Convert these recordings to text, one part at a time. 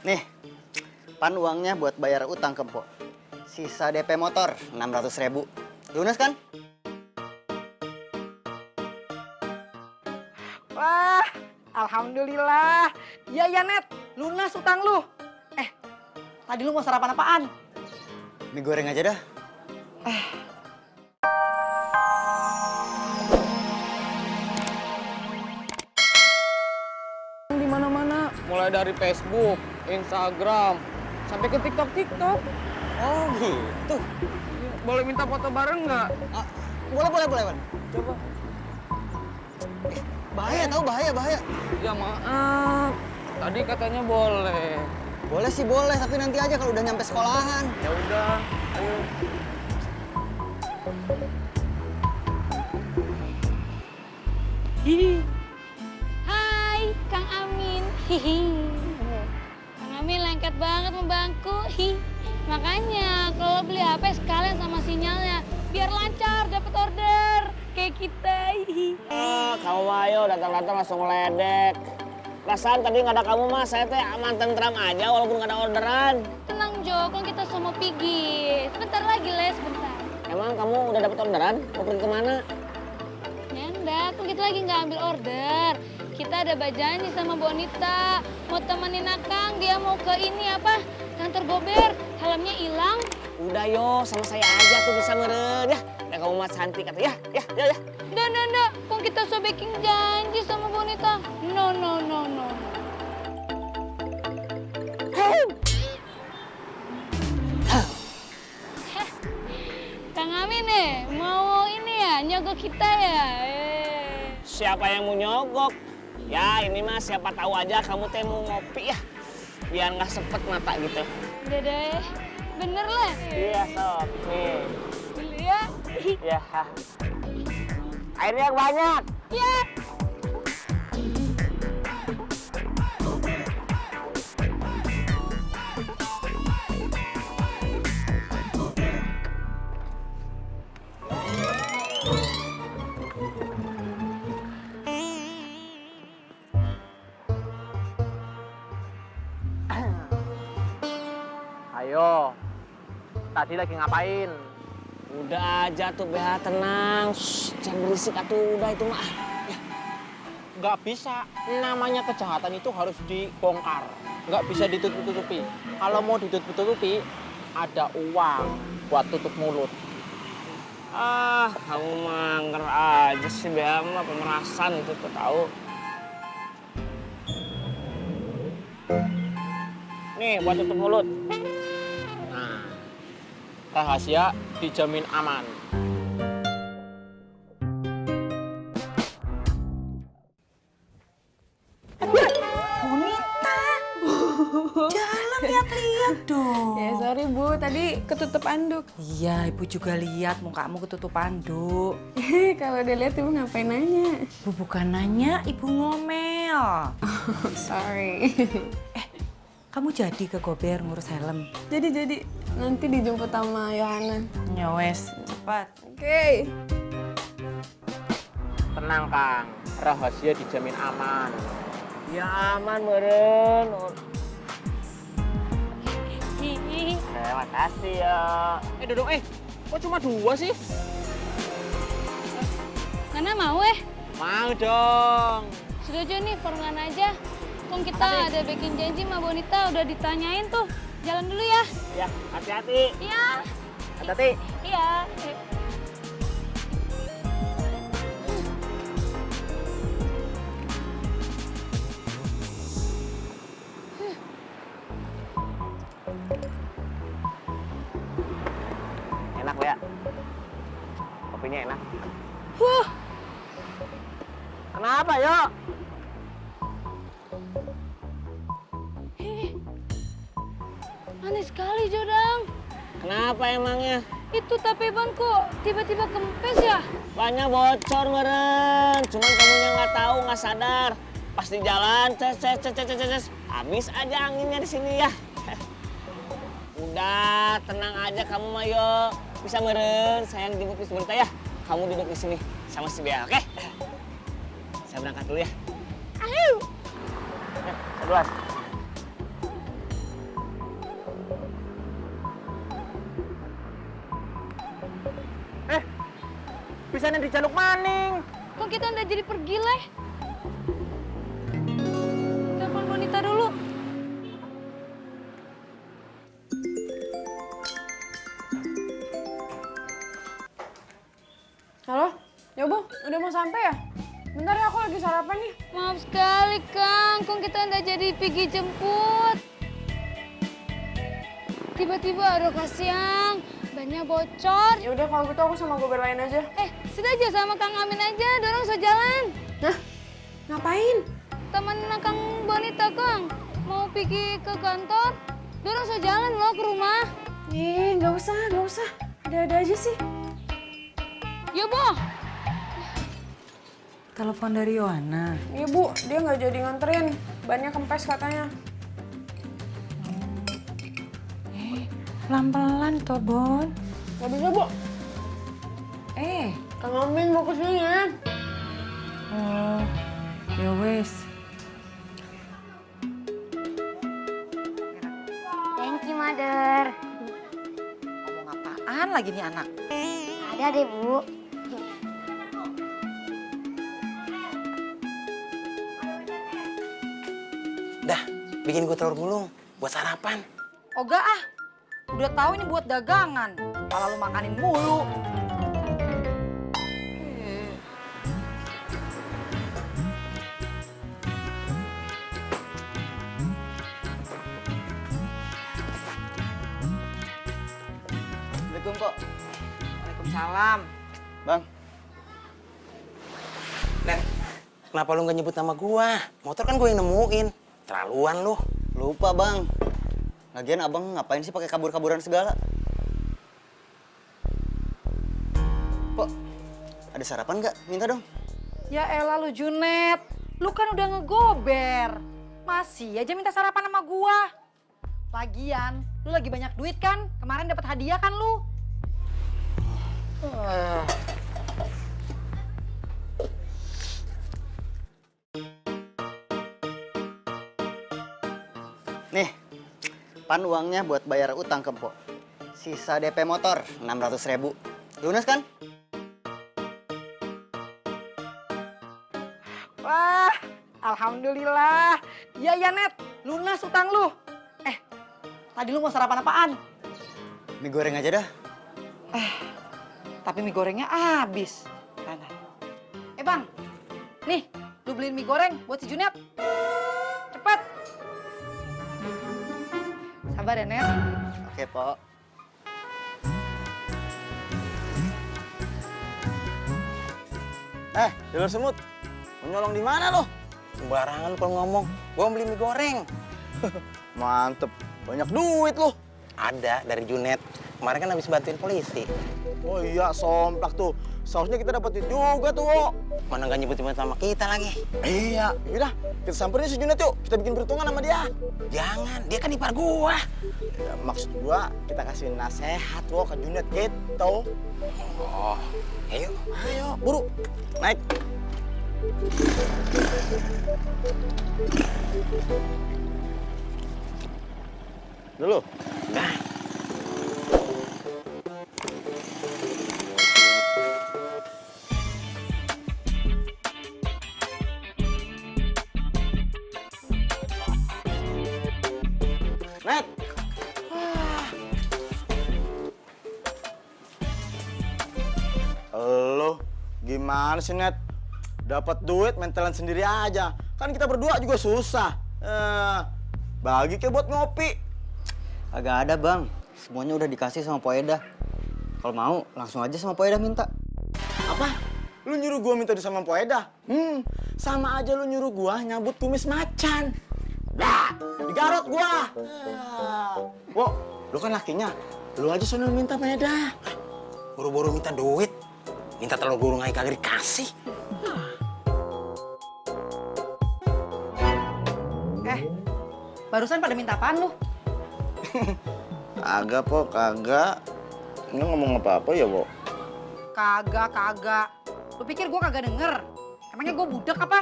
Nih, pan uangnya buat bayar utang ke Mpok. Sisa DP motor 600.000. Lunas kan? Wah, alhamdulillah. Iya ya Net, lunas utang lu. Tadi lu mau sarapan apaan? Mie goreng aja dah. Di mana-mana, mulai dari Facebook, Instagram, sampai ke TikTok. Oh gitu. Boleh minta foto bareng nggak? Ah, boleh, Wan. Coba. Bahaya tau, bahaya. Ya maaf, tadi katanya boleh. Boleh sih boleh, tapi nanti aja kalau udah nyampe sekolahan. Ya udah, ayo. Hai, Kang Amin. Hihi. Kang Amin lengket banget membantu. Makanya kalau beli HP sekalian sama sinyalnya biar lancar dapat order kayak kita. Kamu mah ayo datang-datang langsung ledek. Perasaan tadi nggak ada kamu mah, saya teh aman tentram aja walaupun nggak ada orderan. Tenang Jo, kan kita semua pergi. Sebentar lagi Les, bentar. Emang kamu udah dapat orderan? Mau pergi kemana? Nyendak, kan kita lagi nggak ambil order. Kita ada bajanji sama Bonita. Mau temenin Akang, dia mau ke ini apa? Kantor Gober, helmnya hilang. Udah yo, sama saya aja tuh bisa meren ya. Ya kamu mah cantik kata ya. Nggak. Kok kita so baking janji sama Bonita? No. Kang Amin mau ini ya, nyogok kita ya? Siapa yang mau nyogok? Ya ini mah siapa tahu aja kamu teh mau ngopi ya. Biar nggak sepet mata gitu. Udah deh, bener lah. Iya sob, nih. Dulu ya. Ya. Airnya yang banyak. Ya. Ayo, tadi lagi ngapain? Udah aja tuh BH tenang. Shh, jangan berisik atuh udah itu mah. Ya. Nggak bisa, namanya kejahatan itu harus dibongkar. Nggak bisa ditutup-tutupi. Kalau mau ditutup-tutupi, ada uang buat tutup mulut. Ah, kamu mah nger aja sih BH mah pemerasan itu tuh tahu. Nih buat tutup mulut. Nah, rahasia dijamin aman. Jalan lihat-lihat dong. Ya sorry Bu, tadi ketutup anduk. Iya, Ibu juga lihat mukamu ketutup anduk. Kalau udah lihat Ibu ngapain nanya? Ibu bukan nanya, Ibu ngomel. Sorry. Kamu jadi ke Gober ngurus helm? Jadi nanti dijemput sama Yohana. Ya wes, cepat. Oke. Tenang Kang, rahasia dijamin aman. Ya aman meren. Terima kasih ya. Dodong, kok cuma 2 sih? Ngana mau Mau dong. Sudah aja nih, formulan aja. Kong kita ada bikin janji sama Bonita, udah ditanyain tuh. Jalan dulu ya. Ya, hati-hati. Iya. Hati-hati. Iya. Enak ya? Kopinya enak. Kenapa yo? Aneh sekali Jodang. Kenapa emangnya? Itu tape ban kok tiba-tiba kempes ya? Banyak bocor meren. Cuman kamunya nggak tahu, nggak sadar. Pas di jalan, ces. Habis aja anginnya di sini ya. Udah, tenang aja kamu Mayo. Bisa meren, saya yang jemput Miss Bonita ya. Kamu duduk di sini sama si Bea, oke? Saya berangkat dulu ya. Ayo. Saya duluan. bisa nih dijaluk maning. Kok kita udah jadi pergi leh? Telepon Bonita dulu. Halo? Ya Bu, udah mau sampai ya? Bentar ya, aku lagi sarapan nih. Maaf sekali Kang, kok kita udah jadi pergi jemput. Tiba-tiba ada kasiang, bannya bocor. Ya udah kalau gitu aku sama gober lain aja. Sudah aja sama Kang Amin aja, dorong sejalan. Nah, ngapain? Temenin Kang Bonita Kang, mau pergi ke kantor, dorong sejalan loh ke rumah. Nggak usah. Ada-ada aja sih. Yuk Boh. Telepon dari Yohana. Iya Bu, dia nggak jadi nganterin. Bannya kempes katanya. Pelan-pelan toh, Bon. Nggak bisa Bu, Kang Amin mau kesini ya. Oh, ya wes. Thank you, Mother. Ngomong apaan lagi nih anak? Ada deh, Bu. Dah, bikin gue telur gulung buat sarapan. Oga ah, udah tahu ini buat dagangan. Malah lu makanin mulu. Assalamualaikum, Pok. Waalaikumsalam. Bang, Dan, kenapa lu nggak nyebut nama gua? Motor kan gue yang nemuin. Terlaluan lu. lupa, Bang. Lagian Abang ngapain sih pakai kabur-kaburan segala? Pok, ada sarapan nggak? Minta dong. Ya elah lu Junet, lu kan udah ngegober. Masih aja minta sarapan sama gua. Lagian, lu lagi banyak duit kan? Kemarin dapat hadiah kan lu? Nih, pan uangnya buat bayar utang ke Mpok. Sisa DP motor 600.000. Lunas kan? Wah, alhamdulillah. Ya Net, lunas utang lu. Tadi lu mau sarapan apaan? Mie goreng aja dah. Tapi mie gorengnya habis. Mana? Bang, nih, lu beliin mie goreng buat si Junet. Cepet. Sabar ya, Net. Oke, Pok. Jalur semut. Mau nyolong di mana lo? Sembarangan lu kalau ngomong. Gua beli mie goreng. Mantep, banyak duit lu. Ada dari Junet. Kemarin kan habis bantuin polisi. Oh iya, somplak tuh. Seharusnya kita dapat duit juga tuh, Wo. Mana nggak nyebut-nyebut sama kita lagi? Iya, yaudah kita samperin si Junet yuk. Kita bikin perhitungan sama dia. Jangan, dia kan ipar gua. Ya, maksud gua kita kasih nasehat Wo ke Junet gitu. Oh, ayo. Ayo, buru. Naik. Dulu. Dah. Net. Lo gimana sih, Net? Dapat duit mentelan sendiri aja. Kan kita berdua juga susah. Bagi kayak buat ngopi. Agak ada, Bang. Semuanya udah dikasih sama Poeda. Kalau mau, langsung aja sama Poeda minta. Apa? Lu nyuruh gua minta sama Poeda? Sama aja lu nyuruh gua nyambut kumis macan. Dah, digarot gua. Wo, lu kan lakinya. Lu aja sono minta Poeda. Buru-buru minta duit. Minta telur gulung aja kagak dikasih. Barusan pada minta apaan lu? Kagak, Po, kagak. Ini ngomong apa-apa ya, Wo? Kagak. Lu pikir gua kagak denger? Emangnya gua budak apa?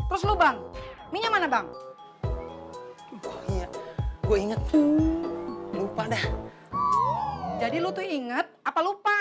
Terus lu, Bang? Minyak mana, Bang? Oh iya, gue inget. Lupa dah. Jadi lu tuh inget apa lupa?